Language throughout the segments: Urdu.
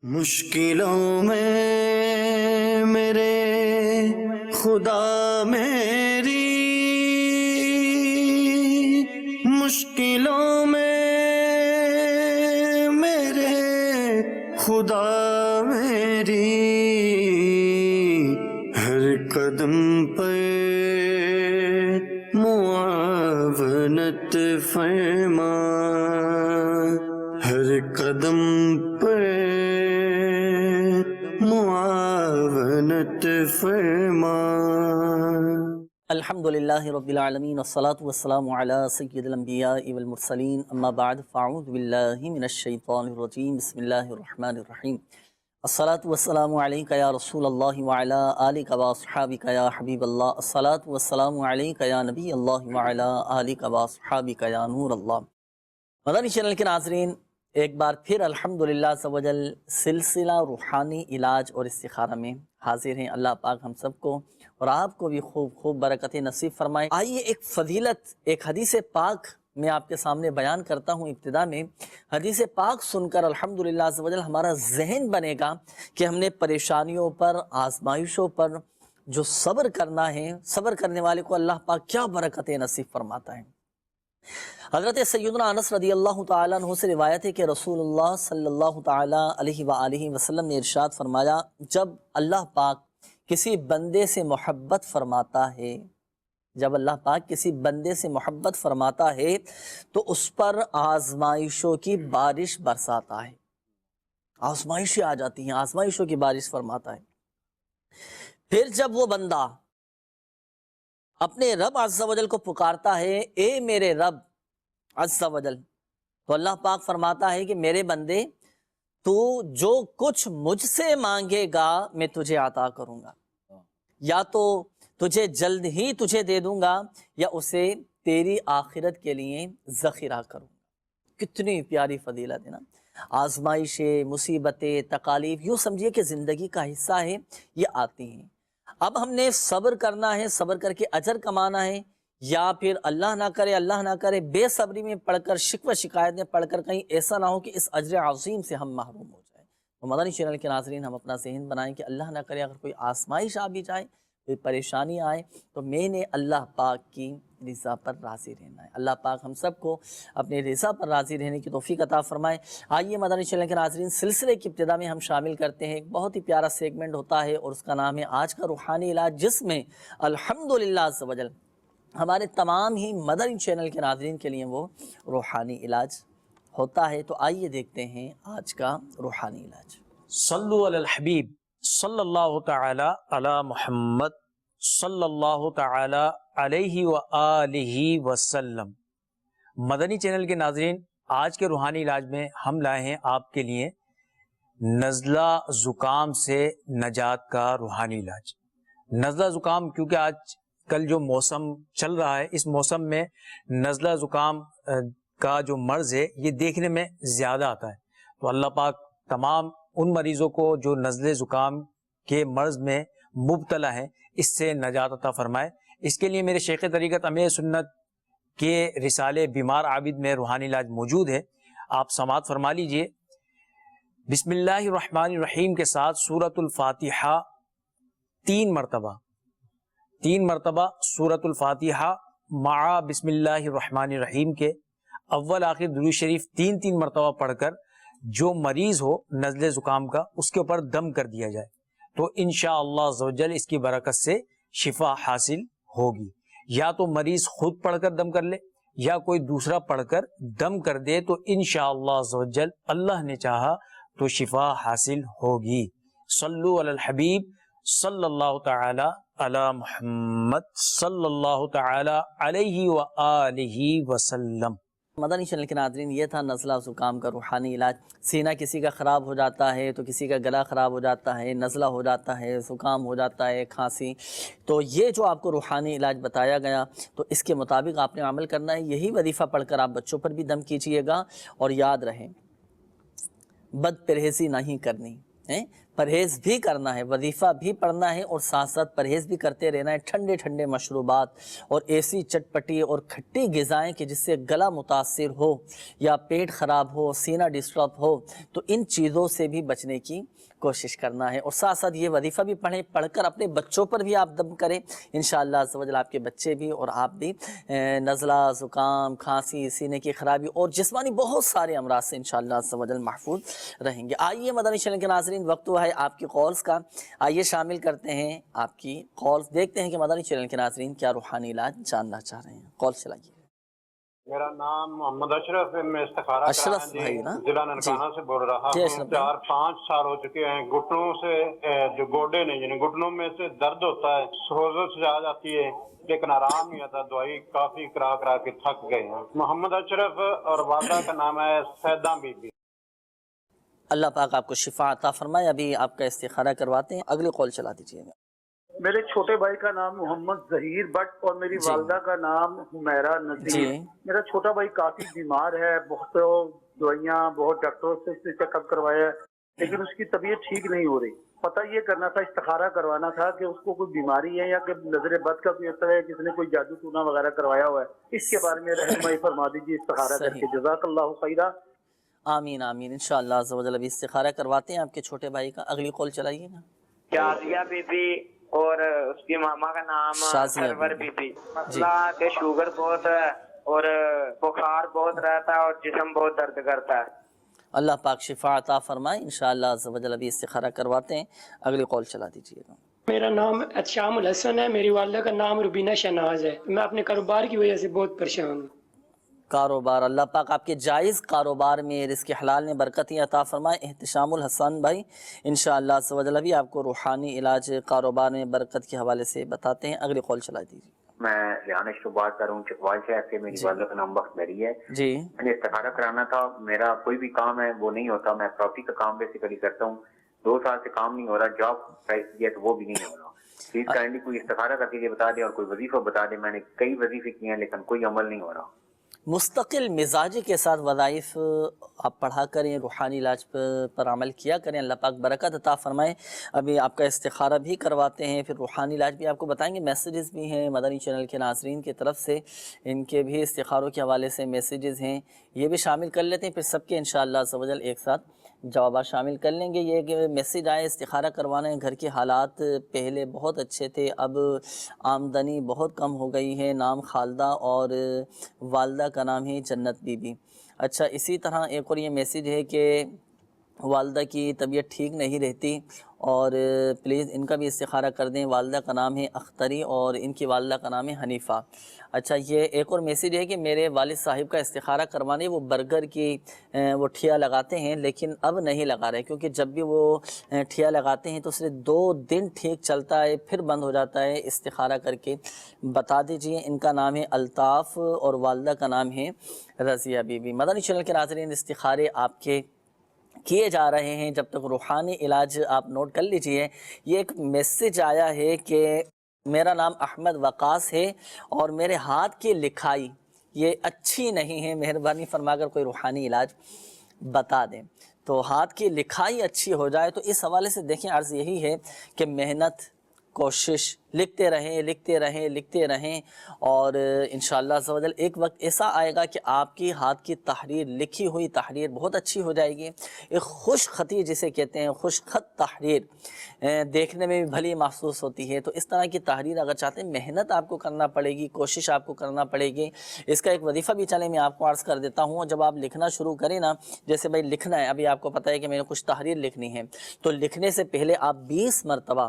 مشکلوں میں میرے خدا میری، مشکلوں میں میرے خدا میری، ہر قدم پہ معاونت فرما، ہر قدم پہ معاونت فرما۔ الحمدللہ رب العالمین والصلاة والسلام علی سید الانبیاء والمرسلین، اما بعد فاعوذ باللہ من الشیطان الرجیم، بسم اللہ الرحمن الرحیم۔ الصلاة والسلام علیکہ یا رسول اللہ وعلی آلکہ واصحابکہ یا حبیب اللہ، الصلاة والسلام علیکہ یا نبی اللہ وعلی آلکہ واصحابکہ یا نور اللہ۔ مدنی چینل کے ناظرین، ایک بار پھر الحمدللہ عز و جل سلسلہ روحانی علاج اور استخارہ میں حاضر ہیں۔ اللہ پاک ہم سب کو اور آپ کو بھی خوب برکتیں نصیب فرمائے۔ آئیے ایک فضیلت، ایک حدیث پاک میں آپ کے سامنے بیان کرتا ہوں۔ ابتدا میں حدیث پاک سن کر الحمدللہ عز و جل ہمارا ذہن بنے گا کہ ہم نے پریشانیوں پر، آزمائشوں پر جو صبر کرنا ہے، صبر کرنے والے کو اللہ پاک کیا برکتیں نصیب فرماتا ہے۔ حضرت سیدنا انس رضی اللہ تعالیٰ عنہ سے روایت ہے کہ رسول اللہ صلی اللہ تعالیٰ علیہ وآلہ وسلم نے ارشاد فرمایا، جب اللہ پاک کسی بندے سے محبت فرماتا ہے، جب اللہ پاک کسی بندے سے محبت فرماتا ہے تو اس پر آزمائشوں کی بارش برساتا ہے۔ آزمائشیں آ جاتی ہیں، آزمائشوں کی بارش فرماتا ہے۔ پھر جب وہ بندہ اپنے رب عز و جل کو پکارتا ہے، اے میرے رب عز و جل، تو اللہ پاک فرماتا ہے کہ میرے بندے، تو جو کچھ مجھ سے مانگے گا میں تجھے عطا کروں گا، یا تو تجھے جلد ہی تجھے دے دوں گا، یا اسے تیری آخرت کے لیے ذخیرہ کروں گا۔ کتنی پیاری فضیلت ہے نا۔ آزمائشیں، مصیبتیں، تکالیف، یوں سمجھیے کہ زندگی کا حصہ ہے، یہ آتی ہیں۔ اب ہم نے صبر کرنا ہے، صبر کر کے اجر کمانا ہے، یا پھر اللہ نہ کرے بے صبری میں پڑھ کر، شکوہ شکایت میں پڑھ کر کہیں ایسا نہ ہو کہ اس اجر عظیم سے ہم محروم ہو جائیں۔ تو مدنی چینل کے ناظرین، ہم اپنا ذہن بنائیں کہ اللہ نہ کرے اگر کوئی آزمائش آ بھی جائے، کوئی پریشانی آئے، تو میں نے اللہ پاک کی رضا پر راضی رہنا ہے۔ اللہ پاک ہم سب کو اپنے رضا پر راضی رہنے کی توفیق عطا فرمائے۔ آئیے مدنی چینل کے ناظرین، سلسلے کی ابتدا میں ہم شامل کرتے ہیں ایک بہت ہی پیارا سیگمنٹ ہوتا ہے، اور اس کا نام ہے آج کا روحانی علاج، جس میں الحمدللہ عز و جل ہمارے تمام ہی مدنی چینل کے ناظرین کے لیے وہ روحانی علاج ہوتا ہے۔ تو آئیے دیکھتے ہیں آج کا روحانی علاج۔ صلو علی الحبیب صلی اللہ تعالی علی محمد صلی اللہ تعالی علیہ وآلہ وسلم۔ مدنی چینل کے ناظرین، آج کے روحانی علاج میں ہم لائے ہیں آپ کے لیے نزلہ زکام سے نجات کا روحانی علاج۔ نزلہ زکام، کیونکہ آج کل جو موسم چل رہا ہے، اس موسم میں نزلہ زکام کا جو مرض ہے یہ دیکھنے میں زیادہ آتا ہے۔ تو اللہ پاک تمام ان مریضوں کو جو نزلہ زکام کے مرض میں مبتلا ہیں، اس سے نجات عطا فرمائے۔ اس کے لیے میرے شیخ طریقت امیر سنت کے رسالے بیمار عابد میں روحانی علاج موجود ہے، آپ سماعت فرما لیجئے۔ بسم اللہ الرحمن الرحیم کے ساتھ سورۃ الفاتحہ تین مرتبہ سورۃ الفاتحہ مع بسم اللہ الرحمن الرحیم کے اول آخر درود شریف تین مرتبہ پڑھ کر جو مریض ہو نزلہ زکام کا، اس کے اوپر دم کر دیا جائے تو انشاءاللہ عز و جل اس کی برکت سے شفا حاصل ہوگی۔ یا تو مریض خود پڑھ کر دم کر لے، یا کوئی دوسرا پڑھ کر دم کر دے، تو انشاءاللہ عز و جل اللہ نے چاہا تو شفا حاصل ہوگی۔ صلو علی الحبیب صلی اللہ تعالی علی محمد صلی اللہ تعالی علیہ وآلہ وسلم۔ مدنی چینل کے ناظرین، یہ تھا نزلہ زکام کا روحانی علاج۔ سینہ کسی کا خراب ہو جاتا ہے تو کسی کا گلا خراب ہو جاتا ہے، نزلہ ہو جاتا ہے، زکام ہو جاتا ہے، کھانسی، تو یہ جو آپ کو روحانی علاج بتایا گیا تو اس کے مطابق آپ نے عمل کرنا ہے۔ یہی وظیفہ پڑھ کر آپ بچوں پر بھی دم کیجئے گا، اور یاد رہیں بد پرہیزی نہیں کرنی ہے، پرہیز بھی کرنا ہے، وظیفہ بھی پڑھنا ہے اور ساتھ ساتھ پرہیز بھی کرتے رہنا ہے۔ ٹھنڈے ٹھنڈے مشروبات اور ایسی چٹپٹی اور کھٹی غذائیں کہ جس سے گلا متاثر ہو یا پیٹ خراب ہو، سینہ ڈسٹرب ہو، تو ان چیزوں سے بھی بچنے کی کوشش کرنا ہے۔ اور ساتھ ساتھ یہ وظیفہ بھی پڑھیں، پڑھ کر اپنے بچوں پر بھی آپ دم کریں، انشاءاللہ عز و جل آپ کے بچے بھی اور آپ بھی نزلہ، زکام، کھانسی، سینے کی خرابی اور جسمانی بہت سارے امراض سے انشاءاللہ عز و جل محفوظ رہیں گے۔ آئیے مدنی چینل کے ناظرین، وقت ہوا ہے آپ کی کالز کا، آئیے شامل کرتے ہیں آپ کی کالز، دیکھتے ہیں کہ مدنی چینل کے ناظرین کیا روحانی علاج جاننا چاہ رہے ہیں۔ کال چلائیے۔ میرا نام محمد اشرف ہے، میں استخارہ اشرف کرانا بھائی نا؟ ضلع ننکانہ سے بول رہا جی ہوں۔ اشرف بھائی۔ 4-5 سال ہو چکے ہیں، گھٹنوں سے جو گوڈے نے یعنی گھٹنوں میں سے درد ہوتا ہے، سوزش آ جاتی ہے لیکن آرام نہیں آتا، دوائی کافی کرا کے تھک گئے ہیں۔ محمد اشرف اور والدہ کا نام ہے سیدہ بی بی۔ اللہ پاک آپ کو شفا عطا فرمائے۔ ابھی آپ کا استخارہ کرواتے ہیں، اگلی کال چلا دیجیے گا۔ میرے چھوٹے بھائی کا نام محمد ظہیر بٹ اور میری جی۔ والدہ کا نام حمیرہ نذیر۔ جی۔ میرا چھوٹا بھائی کافی بیمار ہے، بہت دوائیاں، بہت ڈاکٹروں سے چیک اپ کروایا ہے لیکن اس کی طبیعت ٹھیک نہیں ہو رہی۔ پتہ یہ کرنا تھا، استخارہ کروانا تھا کہ اس کو کوئی بیماری ہے یا کہ نظر بد کا کوئی اثر ہے، کسی نے کوئی جادو ٹونا وغیرہ کروایا ہوا ہے، اس کے بارے میں رہنمائی فرما دیجیے استخارہ کر کے، جزاک اللہ خیرہ۔ آمین آمین، انشاءاللہ عز و جل ابھی استخارہ کرواتے ہیں آپ کے چھوٹے بھائی کا۔ اگلی کال چلائیے گا۔ شازیہ بی بی اور اس کی ماما کا نام شازیہ سرور بی بی بی۔ مسئلہ کہ شوگر بہت ہے اور بخار بہت رہتا ہے اور جسم بہت درد کرتا ہے۔ اللہ پاک شفا عطا فرمائے، انشاءاللہ عز و جل ابھی استخارہ کرواتے ہیں، اگلی کال چلا دیجیے گا۔ میرا نام اتشام الحسن ہے، میری والدہ کا نام ربینہ شہناز ہے۔ میں اپنے کاروبار کی وجہ سے بہت پریشان ہوں۔ کاروبار، اللہ پاک آپ کے جائز کاروبار میں رزق حلال میں برکتی عطا فرمائے۔ احتشام الحسن بھائی انشاءاللہ عز و جل بھی آپ کو روحانی علاج کاروبار میں برکت کے حوالے سے بتاتے ہیں، اگلی کال چلا دیجیے۔ میں ریحان اشرف بات کر رہا ہوں چکوال شہر سے، میری والدہ کا نام بخت میری ہے۔ جی۔ میں نے استخارہ کرانا تھا، میرا کوئی بھی کام ہے وہ نہیں ہوتا، میں پراپرٹی کا کام بیسیکلی کرتا ہوں، 2 سال سے کام نہیں ہو رہا، جاب ٹرائی کی ہے تو وہ بھی نہیں ہو رہا۔ پلیز کائنڈلی کوئی استخارہ کر کے بتا دیں اور کوئی وظیفہ بتا دیں، میں نے کئی وظیفے کیے ہیں لیکن کوئی عمل نہیں ہو رہا۔ مستقل مزاجی کے ساتھ وظائف آپ پڑھا کریں، روحانی علاج پر عمل کیا کریں، اللہ پاک برکت عطا فرمائے۔ ابھی آپ کا استخارہ بھی کرواتے ہیں، پھر روحانی علاج بھی آپ کو بتائیں گے۔ میسیجز بھی ہیں مدنی چینل کے ناظرین کی طرف سے، ان کے بھی استخاروں کے حوالے سے میسیجز ہیں، یہ بھی شامل کر لیتے ہیں، پھر سب کے انشاءاللہ عز و جل ایک ساتھ جوابات شامل کر لیں گے۔ یہ کہ میسیج آئے استخارہ کروانا ہے، گھر کے حالات پہلے بہت اچھے تھے، اب آمدنی بہت کم ہو گئی ہے، نام خالدہ اور والدہ کا نام ہے جنت بی بی۔ اچھا، اسی طرح ایک اور یہ میسیج ہے کہ والدہ کی طبیعت ٹھیک نہیں رہتی اور پلیز ان کا بھی استخارہ کر دیں۔ والدہ کا نام ہے اختری اور ان کی والدہ کا نام ہے حنیفہ۔ اچھا، یہ ایک اور میسیج ہے کہ میرے والد صاحب کا استخارہ کروانے، وہ برگر کی وہ ٹھیا لگاتے ہیں لیکن اب نہیں لگا رہے، کیونکہ جب بھی وہ ٹھیا لگاتے ہیں تو صرف 2 دن ٹھیک چلتا ہے پھر بند ہو جاتا ہے۔ استخارہ کر کے بتا دیجئے۔ ان کا نام ہے الطاف اور والدہ کا نام ہے Razia be be. Madani channel کے ناظرین، استخارے آپ کے کیے جا رہے ہیں، جب تک روحانی علاج آپ نوٹ کر لیجئے۔ یہ ایک میسیج آیا ہے کہ میرا نام احمد وقاص ہے اور میرے ہاتھ کی لکھائی یہ اچھی نہیں ہے، مہربانی فرما کر کوئی روحانی علاج بتا دیں۔ تو ہاتھ کی لکھائی اچھی ہو جائے تو اس حوالے سے دیکھیں، عرض یہی ہے کہ محنت، کوشش، لکھتے رہیں اور انشاءاللہ عز و جل ایک وقت ایسا آئے گا کہ آپ کی ہاتھ کی تحریر، لکھی ہوئی تحریر بہت اچھی ہو جائے گی۔ ایک خوش خطی جسے کہتے ہیں، خوش خط تحریر دیکھنے میں بھی بھلی محسوس ہوتی ہے۔ تو اس طرح کی تحریر اگر چاہتے ہیں، محنت آپ کو کرنا پڑے گی، کوشش آپ کو کرنا پڑے گی۔ اس کا ایک وظیفہ بھی چلے میں آپ کو عرض کر دیتا ہوں۔ جب آپ لکھنا شروع کریں نا، جیسے بھائی لکھنا ہے، ابھی آپ کو پتہ ہے کہ میں نے کچھ تحریر لکھنی ہے، تو لکھنے سے پہلے آپ 20 مرتبہ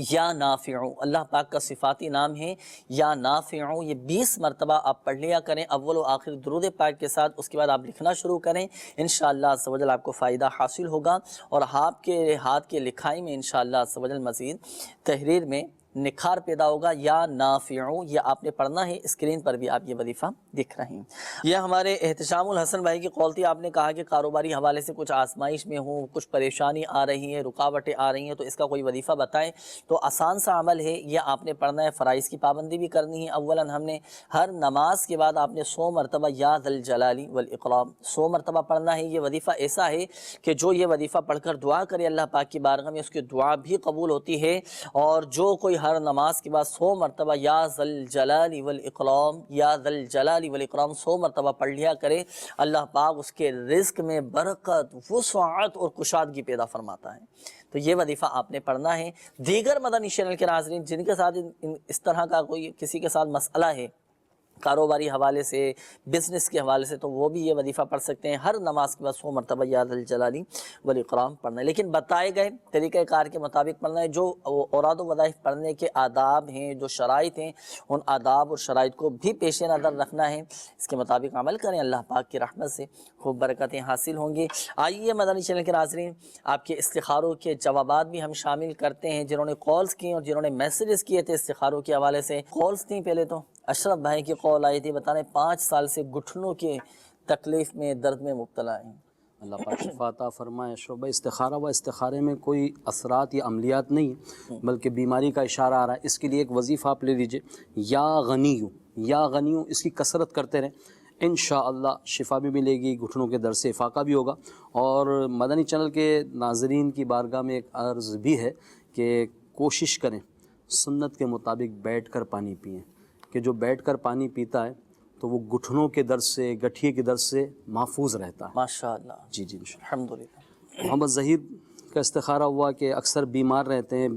یا نافعو، اللہ پاک کا صفاتی نام ہے یا نافعو، یہ 20 مرتبہ آپ پڑھ لیا کریں اول و آخر درود پاک کے ساتھ۔ اس کے بعد آپ لکھنا شروع کریں، انشاءاللہ عز و جل آپ کو فائدہ حاصل ہوگا اور آپ کے ہاتھ کے لکھائی میں انشاءاللہ عز و جل مزید تحریر میں نکھار پیدا ہوگا، یا نافعو، یہ آپ نے پڑھنا ہے، اسکرین پر بھی آپ یہ وظیفہ دکھ رہے ہیں۔ یہ ہمارے احتشام الحسن بھائی کی قول تھی، آپ نے کہا کہ کاروباری حوالے سے کچھ آزمائش میں ہوں، کچھ پریشانی آ رہی ہے، رکاوٹیں آ رہی ہیں، تو اس کا کوئی وظیفہ بتائیں۔ تو آسان سا عمل ہے، یہ آپ نے پڑھنا ہے، فرائض کی پابندی بھی کرنی ہے۔ اولاً ہم نے ہر نماز کے بعد آپ نے 100 مرتبہ یا ذا الجلال والاکرام 100 مرتبہ پڑھنا ہے۔ یہ وظیفہ ایسا ہے کہ جو یہ وظیفہ پڑھ کر دعا کرے اللہ پاک کی بارگاہ میں، اس کی دعا بھی قبول ہوتی ہے۔ اور جو کوئی ہر نماز کے بعد 100 مرتبہ یا ذا الجلال والاکرام یا ذا الجلال والاکرام 100 مرتبہ پڑھ لیا کرے، اللہ پاک اس کے رزق میں برکت، وسعت اور کشادگی پیدا فرماتا ہے۔ تو یہ وظیفہ آپ نے پڑھنا ہے۔ دیگر مدنی چینل کے ناظرین جن کے ساتھ اس طرح کا کوئی کسی کے ساتھ مسئلہ ہے کاروباری حوالے سے، بزنس کے حوالے سے، تو وہ بھی یہ وظیفہ پڑھ سکتے ہیں۔ ہر نماز کے بعد 100 مرتبہ یا ذا الجلال والاکرام پڑھنا ہے، لیکن بتائے گئے طریقہ کار کے مطابق پڑھنا ہے۔ جو اوراد و وظائف پڑھنے کے آداب ہیں، جو شرائط ہیں، ان آداب اور شرائط کو بھی پیش نظر رکھنا ہے، اس کے مطابق عمل کریں، اللہ پاک کی رحمت سے خوب برکتیں حاصل ہوں گی۔ آئیے مدنی چینل کے ناظرین، آپ کے استخاروں کے جوابات بھی ہم شامل کرتے ہیں، جنہوں نے کالز کی اور جنہوں نے میسیجز کیے تھے استخاروں کے حوالے سے۔ کالز تھیں پہلے تو اشرف بھائی کی کال آئی تھی، بتانے 5 سال سے گھٹنوں کے تکلیف میں، درد میں مبتلا ہیں۔ اللہ پاک شفا عطا فرمائے۔ اشرف بھائی استخارہ و استخارے میں کوئی اثرات یا عملیات نہیں ہے، بلکہ بیماری کا اشارہ آ رہا ہے۔ اس کے لیے ایک وظیفہ آپ لے لیجئے، یا غنیو، یا غنیو، اس کی کثرت کرتے رہیں، انشاءاللہ شفا بھی ملے گی، گھٹنوں کے درد سے افاقہ بھی ہوگا۔ اور مدنی چینل کے ناظرین کی بارگاہ میں ایک عرض بھی ہے کہ کوشش کریں سنت کے مطابق بیٹھ کر پانی پئیں، کہ جو بیٹھ کر پانی پیتا ہے تو وہ گھٹنوں کے درد سے، گٹھیے کے درد سے محفوظ رہتا ہے۔ ماشاءاللہ، جی جی انشاءاللہ۔ الحمدللہ۔ محمد ظہیر کا استخارہ ہوا کہ اکثر بیمار رہتے ہیں،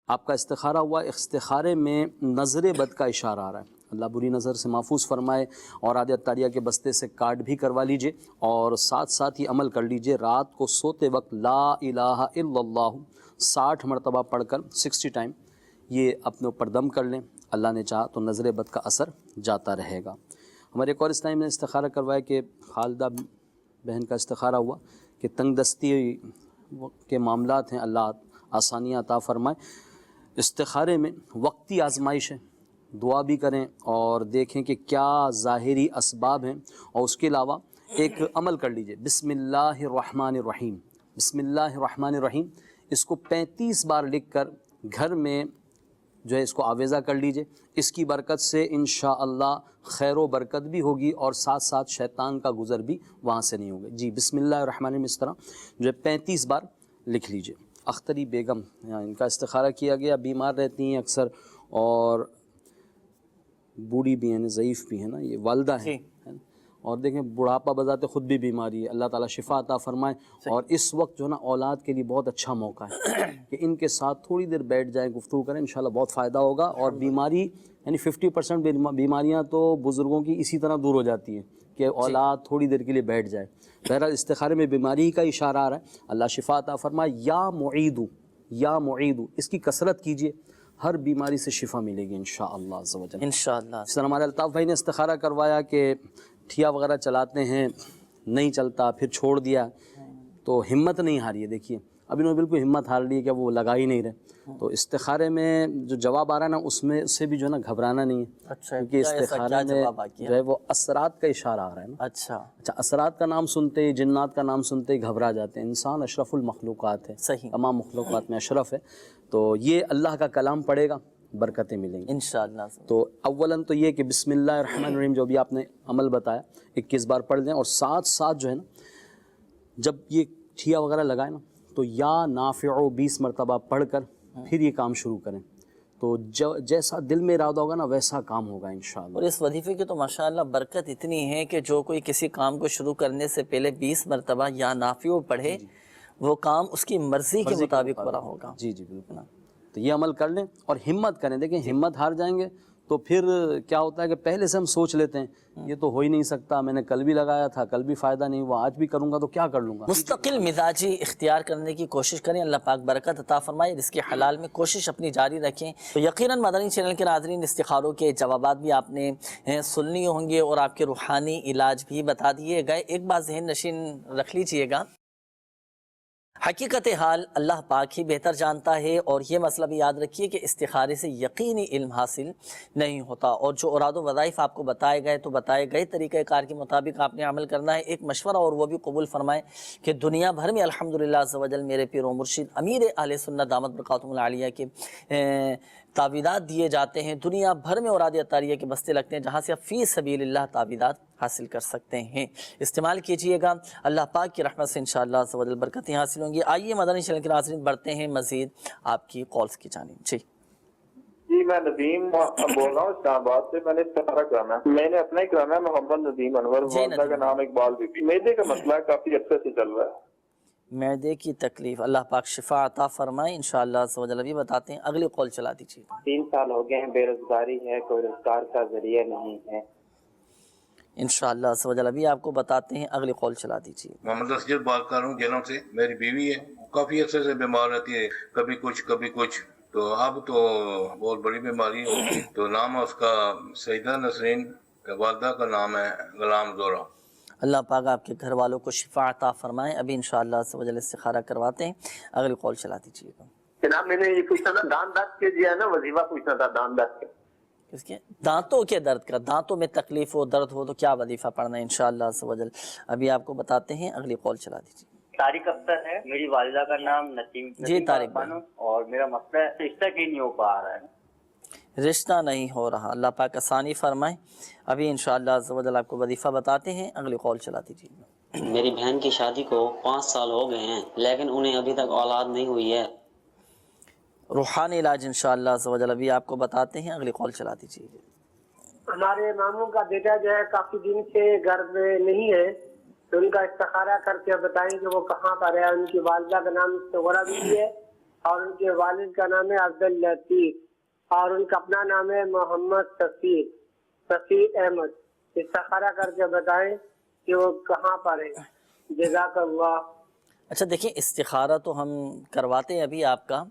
آپ کا استخارہ ہوا، استخارے میں نظر بد کا اشارہ آ رہا ہے، اللہ بری نظر سے محفوظ فرمائے۔ اور عادت تاریہ کے بستے سے کارڈ بھی کروا لیجئے، اور ساتھ ساتھ ہی عمل کر لیجئے، رات کو سوتے وقت لا الہ الا اللہ 60 مرتبہ پڑھ کر 60 ٹائم یہ اپنے اوپر دم کر لیں، اللہ نے چاہا تو نظر بد کا اثر جاتا رہے گا۔ ہمارے ایک اور اسلام نے استخارہ کروایا کہ خالدہ بہن کا استخارہ ہوا کہ تنگ دستی کے معاملات ہیں، اللہ آسانیاں عطا فرمائے۔ استخارے میں وقتی آزمائش ہے، دعا بھی کریں اور دیکھیں کہ کیا ظاہری اسباب ہیں، اور اس کے علاوہ ایک عمل کر لیجئے، بسم اللہ الرحمن الرحیم، بسم اللہ الرحمن الرحیم، اس کو 35 بار لکھ کر گھر میں جو ہے اس کو آویزہ کر لیجئے۔ اس کی برکت سے انشاءاللہ خیر و برکت بھی ہوگی، اور ساتھ ساتھ شیطان کا گزر بھی وہاں سے نہیں ہوگا۔ جی بسم اللہ الرحمن الرحیم اس طرح جو ہے 35 بار لکھ لیجئے۔ اختری بیگم، ان کا استخارہ کیا گیا، بیمار رہتی ہیں اکثر اور بوڑھی بھی ہیں، ضعیف بھی ہیں نا، یہ والدہ ہیں، اور دیکھیں بڑھاپا بذات خود بھی بیماری ہے، اللہ تعالیٰ شفا عطا فرمائے۔ اور اس وقت جو ہے نا اولاد کے لیے بہت اچھا موقع ہے کہ ان کے ساتھ تھوڑی دیر بیٹھ جائیں، گفتگو کریں، انشاءاللہ بہت فائدہ ہوگا۔ اور بیماری یعنی 50% بیماریاں تو بزرگوں کی اسی طرح دور ہو جاتی ہیں کہ اولاد تھوڑی دیر کے لیے بیٹھ جائے۔ بہرحال استخارے میں بیماری کا اشارہ آ رہا ہے، اللہ شفا عطا فرمائے۔ یا معیدو، یا معیدو، اس کی کثرت کیجئے، ہر بیماری سے شفا ملے گی انشاءاللہ عز و جل۔ انشاءاللہ۔ اس طرح ہمارے الطاف بھائی نے استخارہ کروایا کہ ٹھیا وغیرہ چلاتے ہیں، نہیں چلتا، پھر چھوڑ دیا، تو ہمت نہیں ہاری ہے۔ دیکھیے اب انہوں نے بالکل ہمت ہار لی ہے کہ وہ لگا ہی نہیں رہے۔ تو استخارے میں جو جواب آ رہا ہے نا، اس میں سے بھی جو ہے نا گھبرانا نہیں ہے، اچھا، کیونکہ استخارے میں جو ہے وہ اثرات کا اشارہ آ رہا ہے نا۔ اچھا، اثرات کا نام سنتے ہی، جنات کا نام سنتے ہی گھبرا جاتے ہیں۔ انسان اشرف المخلوقات ہے، صحیح، تمام مخلوقات میں اشرف ہے۔ تو یہ اللہ کا کلام پڑھے گا، برکتیں ملیں گی انشاءاللہ۔ تو اولاً تو یہ کہ بسم اللہ الرحمن الرحیم جو بھی آپ نے عمل بتایا 21 بار پڑھ لیں، اور ساتھ ساتھ جو ہے نا جب یہ ٹھیا وغیرہ لگائیں نا تو یا نافعو 20 مرتبہ پڑھ کر پھر یہ کام شروع کریں، تو جیسا دل میں ارادہ ہوگا نا ویسا کام ہوگا انشاءاللہ۔ اور اس وظیفے کی تو ماشاءاللہ برکت اتنی ہے کہ جو کوئی کسی کام کو شروع کرنے سے پہلے 20 مرتبہ یا نافعو پڑھے، وہ کام اس کی مرضی کے مطابق پورا ہوگا۔ جی جی بالکل۔ تو یہ عمل کر لیں اور ہمت کریں۔ دیکھیں ہمت ہار جائیں گے تو پھر کیا ہوتا ہے کہ پہلے سے ہم سوچ لیتے ہیں یہ تو ہو ہی نہیں سکتا، میں نے کل بھی لگایا تھا، کل بھی فائدہ نہیں ہوا، آج بھی کروں گا تو کیا کر لوں گا۔ مستقل مزاجی اختیار کرنے کی کوشش کریں، اللہ پاک برکت عطا فرمائے، رزق حلال میں کوشش اپنی جاری رکھیں۔ تو یقیناً مدنی چینل کے ناظرین استخاروں کے جوابات بھی آپ نے سننی ہوں گے اور آپ کے روحانی علاج بھی بتا دیے گئے۔ ایک بات ذہن نشین رکھ لیجئے گا، حقیقت حال اللہ پاک ہی بہتر جانتا ہے، اور یہ مسئلہ بھی یاد رکھیے کہ استخارے سے یقینی علم حاصل نہیں ہوتا، اور جو اوراد و وظائف آپ کو بتائے گئے تو بتائے گئے طریقہ کار کے مطابق آپ نے عمل کرنا ہے۔ ایک مشورہ اور وہ بھی قبول فرمائیں کہ دنیا بھر میں الحمدللہ عز و جل میرے پیر و مرشد امیر اہل سنت دامت برکاتہم العالیہ کے تعویذات دیے جاتے ہیں، دنیا بھر میں اوراد اطاریہ کے بستے لگتے ہیں، جہاں سے آپ فی سبیل اللہ تعویذات حاصل کر سکتے ہیں، استعمال کیجئے گا، اللہ پاک کی رحمت سے انشاءاللہ عز و جل برکتیں حاصل ہوں گی۔ آئیے مدنی چینل کے ناظرین بڑھتے ہیں مزید آپ کی کالز کی جانب۔ جی میں ندیم بول رہا ہوں اسلام آباد سے، میں نے استخارہ کرانا ہے، میں نے اپنا ہی کرانا ہے، محمد ندیم انور، والدہ کا نام اقبال بی بی۔ میدے کا مسئلہ کافی عرصے سے چل رہا ہے، معدے کی تکلیف، اللہ پاک شفا عطا فرمائے انشاءاللہ عز و جل۔ بھی بتاتے ہیں، اگلی کال چلا دیجیے۔ 3 سال ہو گئے ہیں، بے روزگاری ہے، کوئی روزگار کا ذریعہ نہیں ہے۔ انشاءاللہ عز و جل بھی آپ کو بتاتے ہیں، اگلی کال چلا دیجیے۔ محمد اسجد بات کر رہا ہوں جنم سے، میری بیوی ہے، کافی عرصے سے بیمار رہتی ہے، کبھی کچھ، تو اب تو بہت بڑی بیماری ہوگی، تو نام ہے اس کا سیدہ نسرین، والدہ کا نام ہے غلام زورہ۔ اللہ پاک آپ کے گھر والوں کو شفا عطا فرمائے۔ ابھی انشاءاللہ عز و جل استخارہ کرواتے ہیں، اگلی کال چلا دیجیے گا۔ جناب میں نے یہ پوچھنا تھا، دان درد کے جو ہے نا وظیفہ پوچھنا تھا، دان درد کے، کس کے؟ دانتوں کے درد کا، دانتوں میں تکلیف ہو، درد ہو تو کیا وظیفہ پڑھنا ہے انشاءاللہ عز و جل، ابھی آپ کو بتاتے ہیں، اگلی کال چلا دیجیے۔ طارق اختر ہے، میری والدہ کا نام نسیم جی طارق بھائی، اور میرا مسئلہ رشتہ کی نہیں ہو پا رہا ہے، رشتہ نہیں ہو رہا، اللہ پاک آسانی فرمائے۔ ابھی انشاءاللہ عز و جل آپ کو وظیفہ بتاتے ہیں، اگلی کال چلا دیجیے۔ میری بہن کی شادی کو 5 سال ہو گئے ہیں، لیکن انہیں ابھی تک اولاد نہیں ہوئی ہے۔ روحانی علاج انشاءاللہ عز و جل ابھی آپ کو بتاتے ہیں، اگلی کال چلا دیجیے۔ ہمارے ماموں کا بیٹا جو ہے کافی دن سے گھر میں نہیں ہے، تو ان کا استخارہ کر کے بتائیں کہ وہ کہاں پر ہے۔ ان کی والدہ کا نام صغرا بی ہے، اور ان کے والد کا نام ہے عبداللطیف، اور ان کا اپنا نام ہے محمد سفیر احمد۔ استخارہ کر کے بتائیں کہ وہ کہاں پر ہے، جزاک اللہ۔ اچھا دیکھیں، استخارہ تو ہم کرواتے ہیں ابھی آپ کا،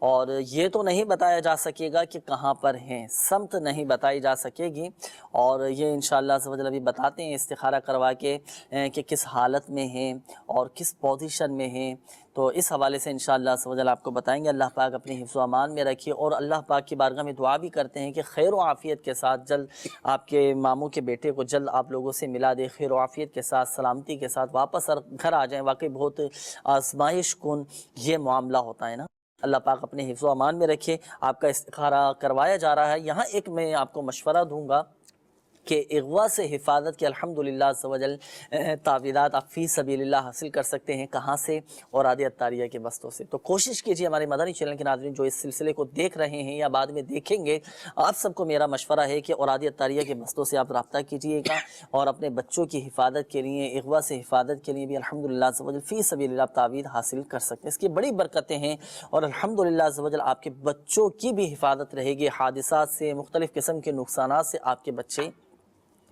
اور یہ تو نہیں بتایا جا سکے گا کہ کہاں پر ہیں، سمت نہیں بتائی جا سکے گی، اور یہ انشاءاللہ عز و جل ابھی بتاتے ہیں استخارہ کروا کے کہ کس حالت میں ہیں اور کس پوزیشن میں ہیں، تو اس حوالے سے انشاءاللہ عز و جل آپ کو بتائیں گے۔ اللہ پاک اپنے حفظ و امان میں رکھیے، اور اللہ پاک کی بارگاہ میں دعا بھی کرتے ہیں کہ خیر و عافیت کے ساتھ جلد آپ کے ماموں کے بیٹے کو جلد آپ لوگوں سے ملا دے، خیر و عافیت کے ساتھ، سلامتی کے ساتھ واپس گھر آ جائیں۔ واقعی بہت آزمائش کن یہ معاملہ ہوتا ہے نا، اللہ پاک اپنے حفظ و امان میں رکھے۔ آپ کا استخارہ کروایا جا رہا ہے۔ یہاں ایک میں آپ کو مشورہ دوں گا کہ اغوا سے حفاظت کے الحمدللہ عز و جل تعویذات آپ فی سبیل اللہ حاصل کر سکتے ہیں، کہاں سے؟ اوراد اطاریہ کے بستوں سے۔ تو کوشش کیجیے ہمارے مدنی چینل کے ناظرین جو اس سلسلے کو دیکھ رہے ہیں یا بعد میں دیکھیں گے، آپ سب کو میرا مشورہ ہے کہ اوراد اطاریہ کے بستوں سے آپ رابطہ کیجیے گا، اور اپنے بچوں کی حفاظت کے لیے، اغوا سے حفاظت کے لیے بھی الحمدللہ عز و جل فی سبیل اللہ تعویذ حاصل کر سکتے ہیں۔ اس کی بڑی برکتیں ہیں، اور الحمدللہ عز و جل آپ کے بچوں کی بھی حفاظت رہے گی، حادثات سے، مختلف قسم کے نقصانات سے آپ کے بچے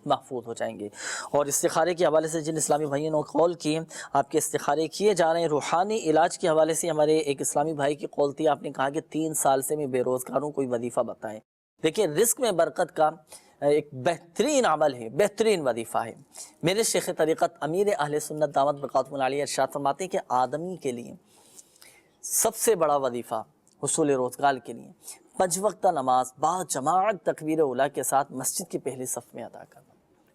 محفوظ ہو جائیں گے۔ اور استخارے کے حوالے سے جن اسلامی بھائیوں نے کال کی، آپ کے استخارے کیے جا رہے ہیں۔ روحانی علاج کے حوالے سے ہمارے ایک اسلامی بھائی کی کال تھی، آپ نے کہا کہ 3 سال سے میں بے روزگار ہوں، کوئی وظیفہ بتائیں۔ دیکھیں، رزق میں برکت کا ایک بہترین عمل ہے، بہترین وظیفہ ہے۔ میرے شیخ طریقت امیر اہل سنت دامت برکاتہم العالیہ ارشاد فرماتے ہیں کہ آدمی کے لیے سب سے بڑا وظیفہ حصول روزگار کے لیے 5 وقتہ نماز با جماعت تکبیر اولیٰ کے ساتھ مسجد کی پہلی صف میں ادا کرنا،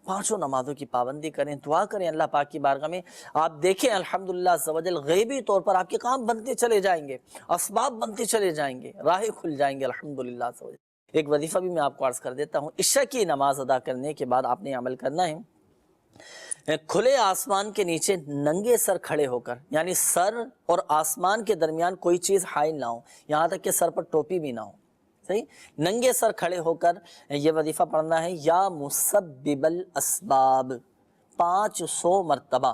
5 نمازوں کی پابندی کریں، دعا کریں اللہ پاک کی بارگاہ میں۔ آپ دیکھیں الحمدللہ عز و جل غیبی طور پر آپ کے کام بنتے چلے جائیں گے، اسباب بنتے چلے جائیں گے، راہیں کھل جائیں گے الحمدللہ عز و جل۔ ایک وظیفہ بھی میں آپ کو عرض کر دیتا ہوں۔ عشاء کی نماز ادا کرنے کے بعد آپ نے عمل کرنا ہے، کھلے آسمان کے نیچے ننگے سر کھڑے ہو کر، یعنی سر اور آسمان کے درمیان کوئی چیز حائل نہ ہو، یہاں تک کہ سر پر ٹوپی بھی نہ ہو، صحیح، ننگے سر کھڑے ہو کر یہ وظیفہ پڑھنا ہے، یا مسبب الاسباب 500 مرتبہ،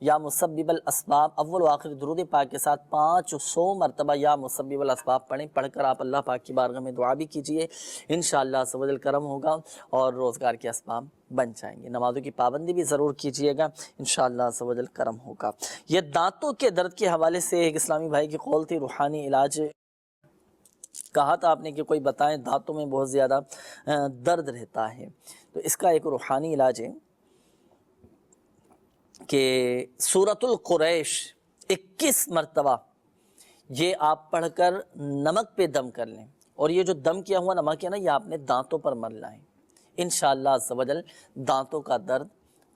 یا مسبب الاسباب، اول و آخر درود پاک کے ساتھ 500 مرتبہ یا مسبب الاسباب پڑھیں۔ پڑھ کر آپ اللہ پاک کی بارگاہ میں دعا بھی کیجئے، انشاءاللہ عز و جل کرم ہوگا اور روزگار کے اسباب بن جائیں گے۔ نمازوں کی پابندی بھی ضرور کیجئے گا، انشاءاللہ عز و جل کرم ہوگا۔ یہ دانتوں کے درد کے حوالے سے ایک اسلامی بھائی کی قول تھی، روحانی علاج کہا تھا آپ نے کہ کوئی بتائیں، دانتوں میں بہت زیادہ درد رہتا ہے، تو اس کا ایک روحانی علاج ہے کہ سورۃ القریش 21 مرتبہ یہ آپ پڑھ کر نمک پہ دم کر لیں، اور یہ جو دم کیا ہوا نمک ہے نا، یہ آپ نے دانتوں پر ملنا ہے، انشاءاللہ عز و جل دانتوں کا درد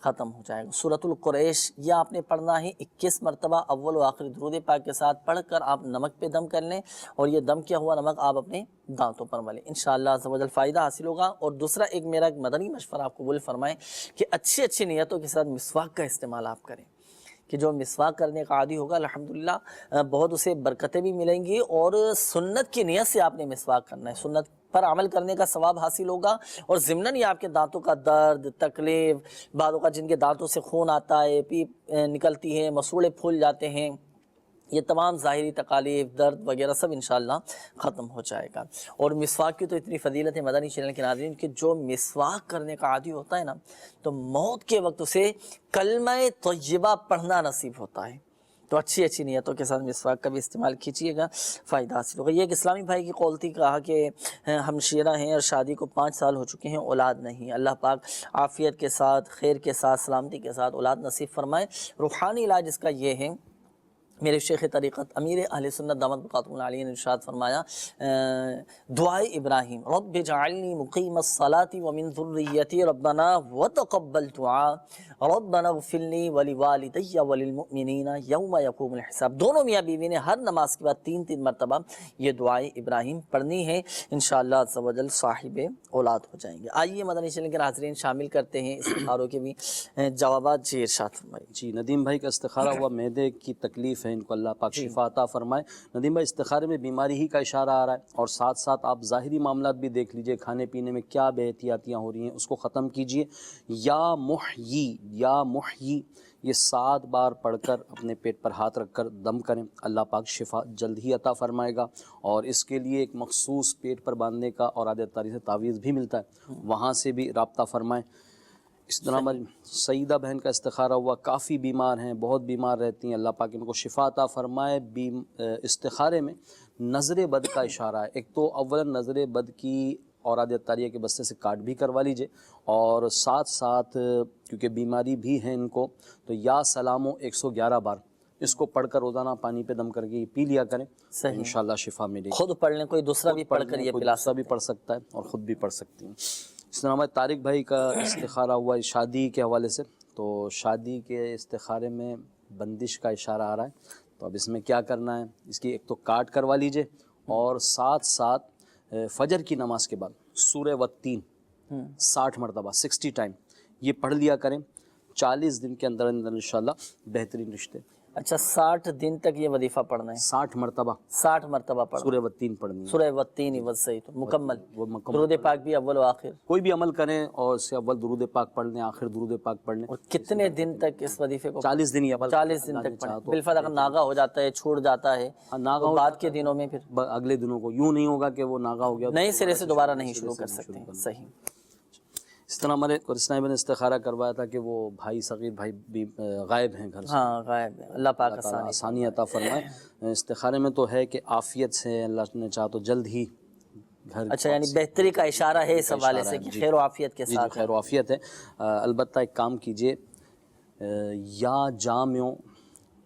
ختم ہو جائے گا۔ سورۃ القریش یہ آپ نے پڑھنا ہے 21 مرتبہ، اول و آخر درود پاک کے ساتھ پڑھ کر آپ نمک پہ دم کر لیں، اور یہ دم کیا ہوا نمک آپ اپنے دانتوں پر ملیں، انشاءاللہ عز و جل فائدہ حاصل ہوگا۔ اور دوسرا ایک میرا ایک مدنی مشورہ آپ قبول فرمائیں کہ اچھی اچھی نیتوں کے ساتھ مسواک کا استعمال آپ کریں، کہ جو مسواک کرنے کا عادی ہوگا الحمدللہ بہت اسے برکتیں بھی ملیں گی، اور سنت کی نیت سے آپ نے مسواک کرنا ہے، سنت پر عمل کرنے کا ثواب حاصل ہوگا، اور ضمناً یہ آپ کے دانتوں کا درد، تکلیف، بعض اوقات جن کے دانتوں سے خون آتا ہے، پیپ نکلتی ہے، مسوڑے پھول جاتے ہیں، یہ تمام ظاہری تکالیف، درد وغیرہ سب انشاءاللہ ختم ہو جائے گا۔ اور مسواک کی تو اتنی فضیلت ہے مدنی چینل کے ناظرین کہ جو مسواک کرنے کا عادی ہوتا ہے نا، تو موت کے وقت اسے کلمہ طیبہ پڑھنا نصیب ہوتا ہے۔ تو اچھی اچھی نیتوں کے ساتھ مسواک کا بھی استعمال کیجیے گا، فائدہ حاصل ہوگا۔ یہ ایک اسلامی بھائی کی قول تھی، کہا کہ ہم شیعہ ہیں اور شادی کو 5 سال ہو چکے ہیں، اولاد نہیں، اللہ پاک عافیت کے ساتھ، خیر کے ساتھ، سلامتی کے ساتھ اولاد نصیب فرمائے۔ روحانی علاج اس کا یہ ہے، میرے شیخ طریقت امیر اہل سنت دامت بقاتہ العالیہ نے ارشاد فرمایا دعائے ابراہیم، رب اجعلنی مقیم الصلاۃ ومن ذریتی ربنا وتقبل دعاء ربنا اغفر لی ولوالدی وللمؤمنین یوم یقوم الحساب۔ دونوں میاں بیوی نے ہر نماز کے بعد 3 مرتبہ یہ دعائے ابراہیم پڑھنی ہے، انشاءاللہ عز و جل صاحب اولاد ہو جائیں گے۔ آئیے مدنی چینل کے حاضرین شامل کرتے ہیں استخاروں کے بھی جوابات۔ جی ارشاد فرمائیے۔ جی ندیم بھائی کا استخارہ ہوا، معدے کی تکلیف ہے، ان کو اللہ پاک شفا عطا فرمائے۔ ندیم بھائی استخارے میں بیماری ہی کا اشارہ آ رہا ہے، اور ساتھ ساتھ آپ ظاہری معاملات بھی دیکھ لیجئے، کھانے پینے میں کیا بے احتیاطیاں ہو رہی ہیں اس کو ختم کیجئے۔ یا محیی یہ 7 بار پڑھ کر اپنے پیٹ پر ہاتھ رکھ کر دم کریں، اللہ پاک شفا جلد ہی عطا فرمائے گا۔ اور اس کے لیے ایک مخصوص پیٹ پر باندھنے کا اور عادت تاریخ سے تعویذ بھی ملتا ہے، وہاں سے بھی رابطہ فرمائیں۔ اس طرح ہماری سیدہ بہن کا استخارہ ہوا، کافی بیمار ہیں، بہت بیمار رہتی ہیں، اللہ پاک ان کو شفا عطا فرمائے۔ استخارے میں نظر بد کا اشارہ ہے، ایک تو اولا نظر بد کی اور عادت تاریہ کے بستے سے کاٹ بھی کروا لیجئے، اور ساتھ ساتھ کیونکہ بیماری بھی ہے ان کو، تو یا سلامو 111 بار اس کو پڑھ کر روزانہ پانی پہ دم کر کے پی لیا کریں، انشاءاللہ شفا ملے گی۔ خود پڑھ لیں، کوئی دوسرا بھی پڑھ کر یہ پلا دوسرا بھی پڑھ سکتا ہے اور خود بھی پڑھ سکتی ہیں۔ اس طرح ہمارے طارق بھائی کا استخارہ ہوا شادی کے حوالے سے، تو شادی کے استخارے میں بندش کا اشارہ آ رہا ہے، تو اب اس میں کیا کرنا ہے، اس کی ایک تو کاٹ کروا لیجئے، اور ساتھ ساتھ فجر کی نماز کے بعد سورہ والتین 60 مرتبہ 60 ٹائم یہ پڑھ لیا کریں، 40 دن کے اندر اندر انشاءاللہ بہترین رشتے۔ اچھا 60 دن تک یہ وظیفہ پڑھنا ہے، 60 مرتبہ 60 مرتبہ پڑھنا، سورہ والتین پڑھنی ہے، سورہ والتین صحیح، تو مکمل درود پاک بھی اول و آخر، کوئی بھی عمل کریں اور اس سے اول درود پاک پڑھ لیں، آخر درود پاک پڑھ لیں۔ اور کتنے دن تک اس وظیفے کو؟ 40 دن ہی عمل، 40 دن تک پڑھیں، بالفرض اگر ناغہ ہو جاتا ہے، چھوٹ جاتا ہے، ناغہ بعد کے دنوں میں پھر اگلے دنوں کو یوں نہیں ہوگا کہ وہ ناغہ ہو گیا نئے سرے سے دوبارہ نہیں شروع کر سکتے ہیں، صحیح۔ اس طرح ہمارے قرسنائی نے استخارہ کروایا تھا کہ وہ بھائی صغیر بھائی بھی غائب ہیں گھر سے، ہاں غائب ہیں، اللہ پاک آسانی عطا فرمائے۔ استخارے میں تو ہے کہ عافیت سے اللہ نے چاہا تو جلد ہی گھر، اچھا یعنی بہتری کا اشارہ ہے اس حوالے سے کہ خیر و عافیت کے ساتھ، خیر و عافیت ہے۔ البتہ ایک کام کیجئے، یا جامع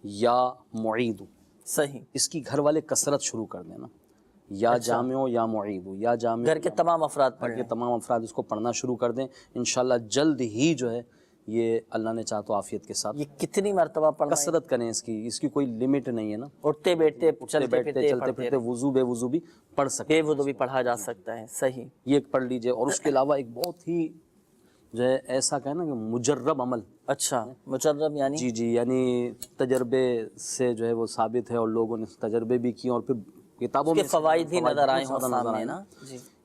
یا معید، صحیح، اس کی گھر والے کثرت شروع کر دینا، یا جامع یا معید، یا جامع، گھر کے تمام افراد گھر کے تمام افراد اس کو پڑھنا شروع کر دیں، انشاءاللہ جلد ہی جو ہے یہ اللہ نے چاہا تو عافیت کے ساتھ۔ یہ کتنی مرتبہ پڑھنا ہے؟ کثرت کریں، اس کی کوئی لیمٹ نہیں ہے نا، اٹھتے بیٹھتے چلتے پھرتے وضو بے وضو بھی پڑھ سکتے ہیں، بے وضو بھی پڑھا جا سکتا ہے، صحیح، یہ پڑھ لیجئے۔ اور اس کے علاوہ ایک بہت ہی جو ہے ایسا کہنا کہ مجرب عمل، اچھا مجرب یعنی جی یعنی تجربے سے جو ہے وہ ثابت ہے، اور لوگوں نے تجربے بھی کیے اور پھر کتابوں میں فوائد بھی نظر آئے ہوں سامنے نا۔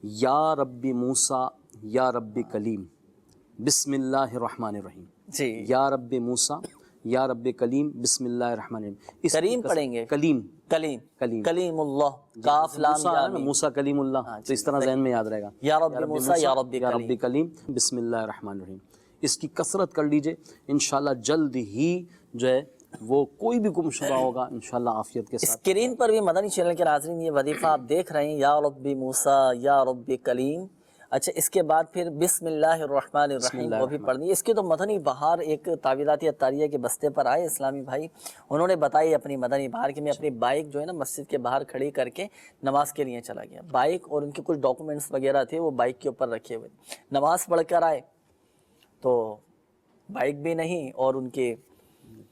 یا رب موسیٰ یا رب کلیم بسم اللہ الرحمن الرحیم، جی یا رب موسیٰ یا رب کلیم بسم اللہ الرحمن الرحیم، کریم پڑھیں گے، کلیم کلیم کلیم اللہ، کاف لام یا میم، موسیٰ کلیم اللہ، تو اس طرح ذہن میں یاد رہے گا، یا رب موسیٰ یا رب کلیم بسم اللہ الرحمن الرحیم۔ اس کی کثرت کر لیجئے، انشاءاللہ جلد ہی جو ہے وہ کوئی بھی گم شدہ ہوگا انشاءاللہ عافیت کے ساتھ۔ اسکرین پر بھی مدنی چینل کے ناظرین یہ وظیفہ آپ دیکھ رہے ہیں، یا رب موسیٰ یا رب کلیم، اچھا اس کے بعد پھر بسم اللہ الرحمن الرحیم وہ بھی پڑھنی ہے۔ اس کے تو مدنی بہار ایک تعویذات اتاریہ کے بستے پر آئے اسلامی بھائی، انہوں نے بتائی اپنی مدنی بہار کہ میں اپنی بائک جو ہے نا مسجد کے باہر کھڑی کر کے نماز کے لیے چلا گیا، بائک اور ان کے کچھ ڈاکومنٹس وغیرہ تھے وہ بائک کے اوپر رکھے ہوئے، نماز پڑھ کر آئے تو بائک بھی نہیں اور ان کے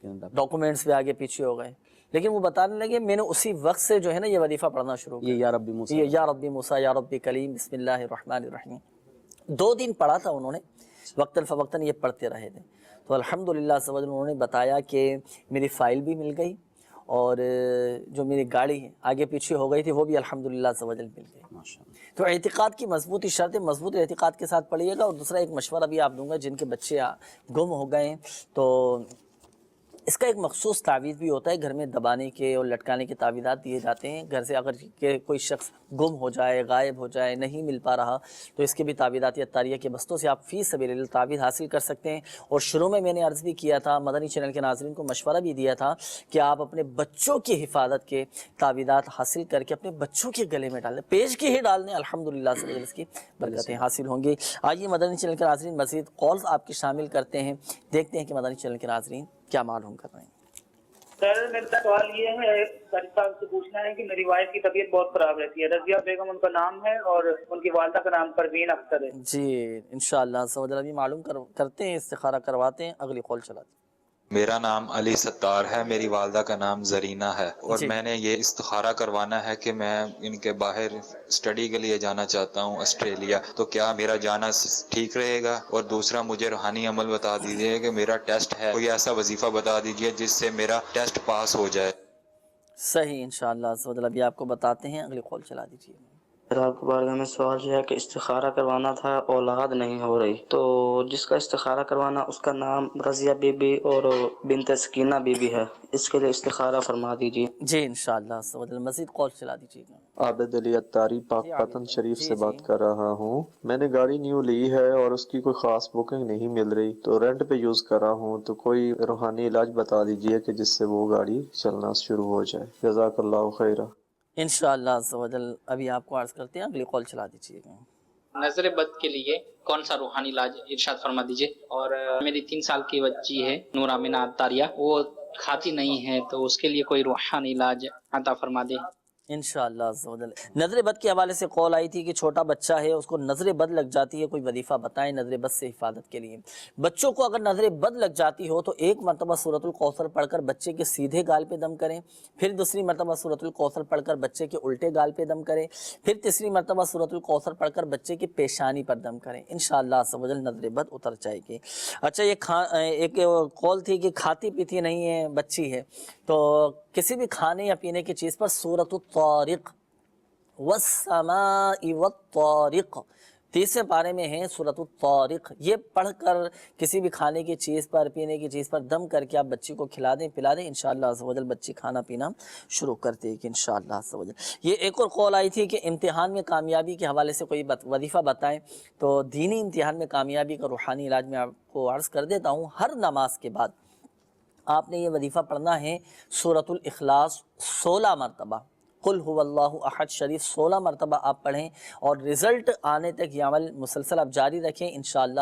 ڈاکومنٹس بھی آگے پیچھے ہو گئے، لیکن وہ بتانے لگے میں نے اسی وقت سے جو ہے نا یہ وظیفہ پڑھنا شروع کیا، یا ربی موسیٰ، یا ربی موسیٰ یا ربی کلیم بسم اللہ الرحمن الرحیم۔ 2 دن پڑھا تھا انہوں نے، وقتاً فوقتاً یہ پڑھتے رہے تھے، تو الحمدللہ انہوں نے بتایا کہ میری فائل بھی مل گئی اور جو میری گاڑی آگے پیچھے ہو گئی تھی وہ بھی الحمدللہ مل گئی۔ تو اعتقاد کی مضبوطی شرط ہے، مضبوط اعتقاد کے ساتھ پڑھیے گا۔ اور دوسرا ایک مشورہ بھی آپ دوں گا جن کے بچے گم ہو گئے ہیں تو اس کا ایک مخصوص تعویذ بھی ہوتا ہے، گھر میں دبانے کے اور لٹکانے کے تعویذات دیے جاتے ہیں۔ گھر سے اگر کوئی شخص گم ہو جائے، غائب ہو جائے، نہیں مل پا رہا تو اس کے بھی تعویذات اتاریہ کے بستوں سے آپ فی سبیل اللہ تعویذ حاصل کر سکتے ہیں۔ اور شروع میں نے عرض بھی کیا تھا، مدنی چینل کے ناظرین کو مشورہ بھی دیا تھا کہ آپ اپنے بچوں کی حفاظت کے تعویذات حاصل کر کے اپنے بچوں کے گلے میں ڈال دیں، پیش کے ہی ڈال دیں، الحمدللہ سے اس کی برکتیں حاصل ہوں گی۔ آئیے مدنی چینل کے ناظرین مزید کالز آپ کے شامل کرتے ہیں، دیکھتے ہیں کہ مدنی چینل کے ناظرین کیا معلوم کر رہے ہیں۔ سر میرا سوال یہ ہے، قاری صاحب سے پوچھنا ہے کہ میری وائف کی طبیعت بہت خراب رہتی ہے، رضیہ بیگم ان کا نام ہے اور ان کی والدہ کا نام پروین اختر ہے۔ جی انشاءاللہ ابھی معلوم کرتے ہیں، استخارہ کرواتے ہیں، اگلی کال چلاتے ہیں۔ میرا نام علی ستار ہے، میری والدہ کا نام زرینہ ہے، اور میں نے یہ استخارہ کروانا ہے کہ میں ان کے باہر اسٹڈی کے لیے جانا چاہتا ہوں آسٹریلیا، تو کیا میرا جانا ٹھیک رہے گا؟ اور دوسرا مجھے روحانی عمل بتا دیجیے کہ میرا ٹیسٹ ہے، کوئی ایسا وظیفہ بتا دیجیے جس سے میرا ٹیسٹ پاس ہو جائے۔ صحیح انشاءاللہ ابھی آپ کو بتاتے ہیں، اگلی کال چلا دیجیے۔ آپ کے بارے میں سوال یہ ہے کہ استخارہ کروانا تھا، اولاد نہیں ہو رہی، تو جس کا استخارہ کروانا اس کا نام رضیہ بی بی اور بنت سکینہ بی بی ہے، اس کے لیے استخارہ فرما دیجیے۔ جی انشاءاللہ مزید کال چلا دیجیے۔ عابد علی اتاری پاک پتن شریف سے بات کر رہا ہوں۔ میں نے گاڑی نیو لی ہے اور اس کی کوئی خاص بکنگ نہیں مل رہی، تو رینٹ پہ یوز کر رہا ہوں، تو کوئی روحانی علاج بتا دیجیے کہ جس سے وہ گاڑی چلنا شروع ہو جائے۔ جزاک اللہ خیرہ۔ انشاءاللہ ابھی آپ کو عرض کرتے ہیں، اگلی کال چلا دیجیے گا۔ نظر بد کے لیے کون سا روحانی علاج ارشاد فرما دیجیے۔ اور میری 3 سال کی بچی ہے نور آمنہ اتاریہ، وہ کھاتی نہیں ہے، تو اس کے لیے کوئی روحانی علاج عطا فرما دے۔ انشاءاللہ نظر بد کے حوالے سے کال آئی تھی کہ چھوٹا بچہ ہے، اس کو نظر بد لگ جاتی ہے، کوئی وظیفہ بتائیں نظر بد سے حفاظت کے لیے۔ بچوں کو اگر نظر بد لگ جاتی ہو تو 1 مرتبہ سورۃ الکوثر پڑھ کر بچے کے سیدھے گال پہ دم کریں، پھر دوسری مرتبہ سورۃ الکوثر پڑھ کر بچے کے الٹے گال پہ دم کریں، پھر تیسری مرتبہ سورۃ الکوثر پڑھ کر بچے کی پیشانی پر دم کریں، انشاءاللہ نظر بد اتر جائے گی۔ اچھا ایک کال تھی کہ کھاتی پیتی نہیں ہے، بچی ہے، تو کسی بھی کھانے یا پینے کی چیز پر سورۃ الطارق والسماء والطارق 30 پارے میں ہے سورۃ الطارق، یہ پڑھ کر کسی بھی کھانے کی چیز پر پینے کی چیز پر دم کر کے آپ بچی کو کھلا دیں پلا دیں، انشاءاللہ بچی کھانا پینا شروع کر دے گی انشاءاللہ۔ یہ ایک اور کال آئی تھی کہ امتحان میں کامیابی کے حوالے سے کوئی وظیفہ بتائیں، تو دینی امتحان میں کامیابی کا روحانی علاج میں آپ کو عرض کر دیتا ہوں۔ ہر نماز کے بعد آپ نے یہ وظیفہ پڑھنا ہے، سورۃ الاخلاص 16 مرتبہ، قل هو اللہ احد شریف 16 مرتبہ آپ پڑھیں، اور رزلٹ آنے تک یہ عمل مسلسل آپ جاری رکھیں، انشاءاللہ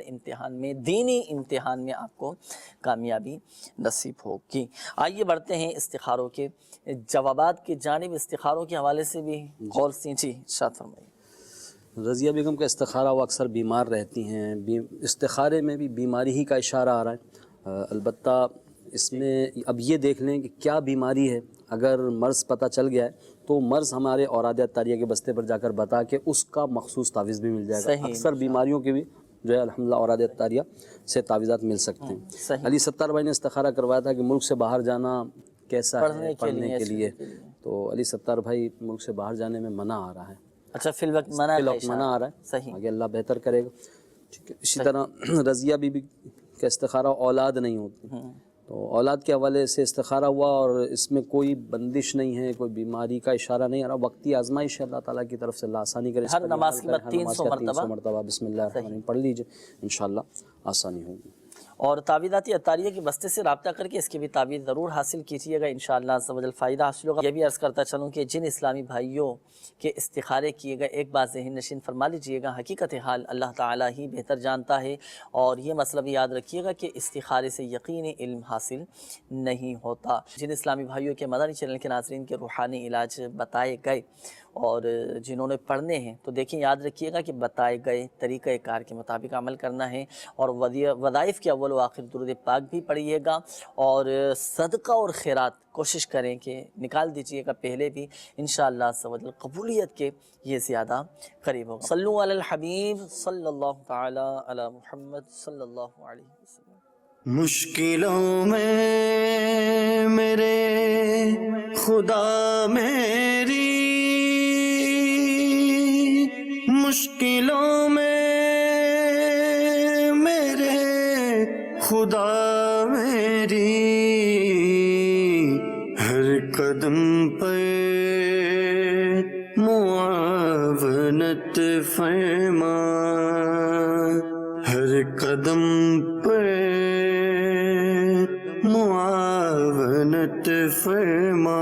امتحان میں، دینی امتحان میں آپ کو کامیابی نصیب ہوگی۔ آئیے بڑھتے ہیں استخاروں کے جوابات کی جانب۔ استخاروں کے حوالے سے بھی کال سی، جی ارشاد فرمائیے۔ رضیہ بیگم کا استخارہ وہ اکثر بیمار رہتی ہیں، استخارے میں بھی بیماری ہی کا اشارہ آ رہا ہے، البتہ اس میں اب یہ دیکھ لیں کہ کیا بیماری ہے۔ اگر مرض پتہ چل گیا ہے تو مرض ہمارے اوراد اتاریہ کے بستے پر جا کر بتا کے اس کا مخصوص تعویذ بھی مل جائے گا۔ اکثر بیماریوں کے بھی جو ہے الحمدللہ اوراد اتاریہ سے تعویذات مل سکتے ہیں۔ علی ستار بھائی نے استخارہ کروایا تھا کہ ملک سے باہر جانا کیسا ہے پڑھنے کے لیے، تو علی ستار بھائی ملک سے باہر جانے میں منع آ رہا ہے۔ اچھا فی الوقت منع آ رہا ہے، آگے اللہ بہتر کرے گا۔ ٹھیک ہے، اسی طرح رضیہ بی بی کا استخارہ اولاد نہیں ہوتی، تو اولاد کے حوالے سے استخارہ ہوا، اور اس میں کوئی بندش نہیں ہے، کوئی بیماری کا اشارہ نہیں آ رہا، وقتی آزمائش ہے، اللہ تعالیٰ کی طرف سے اللہ آسانی کرے۔ ہر نماز کے بعد 300 مرتبہ بسم اللہ الرحمن الرحیم پڑھ لیجئے، انشاءاللہ آسانی ہوگی۔ اور تعویذاتی عطاریہ کے بستے سے رابطہ کر کے اس کی بھی تعویذ ضرور حاصل کیجیے گا، انشاءاللہ عز و جل فائدہ حاصل ہوگا۔ یہ بھی عرض کرتا چلوں کہ جن اسلامی بھائیوں کے استخارے کیے گئے، ایک بات ذہن نشین فرما لیجیے گا، حقیقت حال اللہ تعالیٰ ہی بہتر جانتا ہے، اور یہ مسئلہ بھی یاد رکھیے گا کہ استخارے سے یقینی علم حاصل نہیں ہوتا۔ جن اسلامی بھائیوں کے مدنی چینل کے ناظرین کے روحانی علاج بتائے گئے اور جنہوں نے پڑھنے ہیں، تو دیکھیں یاد رکھیے گا کہ بتائے گئے طریقہ کار کے مطابق عمل کرنا ہے، اور وظائف کے اول و آخر درود پاک بھی پڑھیے گا، اور صدقہ اور خیرات کوشش کریں کہ نکال دیجئے گا پہلے بھی، انشاءاللہ عز و جل قبولیت کے یہ زیادہ قریب ہوگا۔ صلو علی الحبیب صلی اللہ تعالی علی محمد صلی اللہ علیہ وسلم۔ مشکلوں میں میرے خدا میری، مشکلوں میں میرے خدا میری، ہر قدم پہ معاونت فرما، ہر قدم پہ معاونت فرما۔